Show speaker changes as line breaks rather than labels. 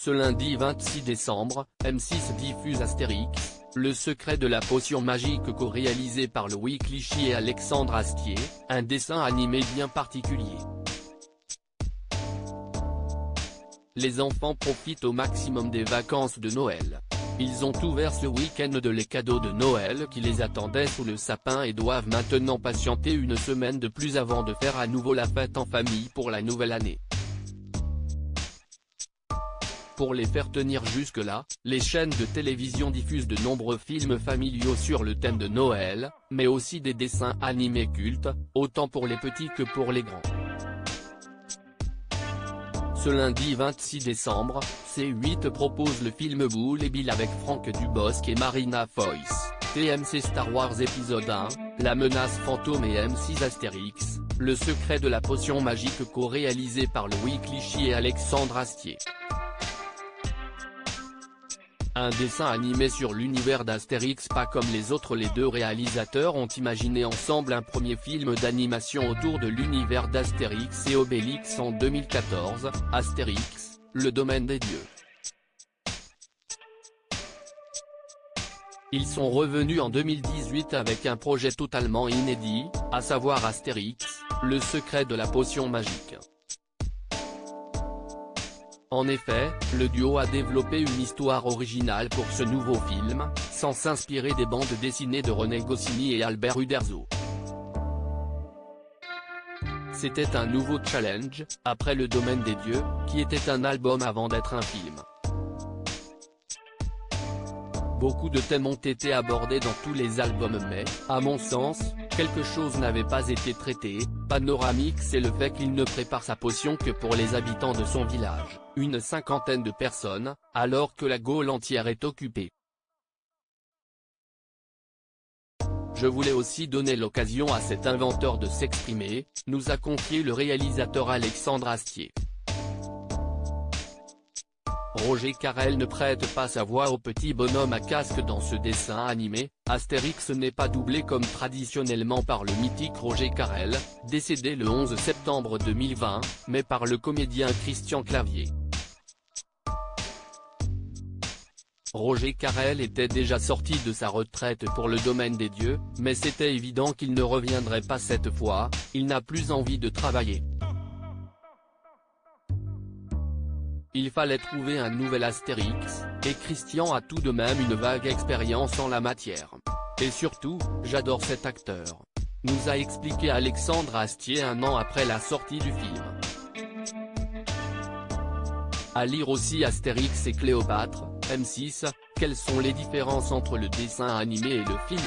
Ce lundi 26 décembre, M6 diffuse Astérix, le secret de la potion magique co-réalisé par Louis Clichy et Alexandre Astier, un dessin animé bien particulier. Les enfants profitent au maximum des vacances de Noël. Ils ont ouvert ce week-end de les cadeaux de Noël qui les attendaient sous le sapin et doivent maintenant patienter une semaine de plus avant de faire à nouveau la fête en famille pour la nouvelle année. Pour les faire tenir jusque-là, les chaînes de télévision diffusent de nombreux films familiaux sur le thème de Noël, mais aussi des dessins animés cultes, autant pour les petits que pour les grands. Ce lundi 26 décembre, C8 propose le film Boule et Bill avec Franck Dubosc et Marina Foïs, TMC Star Wars épisode 1, La menace fantôme et M6 Astérix, le secret de la potion magique co-réalisé par Louis Clichy et Alexandre Astier. Un dessin animé sur l'univers d'Astérix pas comme les autres. Les deux réalisateurs ont imaginé ensemble un premier film d'animation autour de l'univers d'Astérix et Obélix en 2014, Astérix, le domaine des dieux. Ils sont revenus en 2018 avec un projet totalement inédit, à savoir Astérix, le secret de la potion magique. En effet, le duo a développé une histoire originale pour ce nouveau film, sans s'inspirer des bandes dessinées de René Goscinny et Albert Uderzo. C'était un nouveau challenge, après Le Domaine des Dieux, qui était un album avant d'être un film. Beaucoup de thèmes ont été abordés dans tous les albums mais, à mon sens, quelque chose n'avait pas été traité. Panoramique, c'est le fait qu'il ne prépare sa potion que pour les habitants de son village, une cinquantaine de personnes, alors que la Gaule entière est occupée. Je voulais aussi donner l'occasion à cet inventeur de s'exprimer, nous a confié le réalisateur Alexandre Astier. Roger Carrel ne prête pas sa voix au petit bonhomme à casque dans ce dessin animé. Astérix n'est pas doublé comme traditionnellement par le mythique Roger Carrel, décédé le 11 septembre 2020, mais par le comédien Christian Clavier. Roger Carrel était déjà sorti de sa retraite pour Le Domaine des Dieux, mais c'était évident qu'il ne reviendrait pas cette fois, il n'a plus envie de travailler. Il fallait trouver un nouvel Astérix, et Christian a tout de même une vague expérience en la matière. Et surtout, j'adore cet acteur. Nous a expliqué Alexandre Astier un an après la sortie du film. À lire aussi Astérix et Cléopâtre, M6, quelles sont les différences entre le dessin animé et le film ?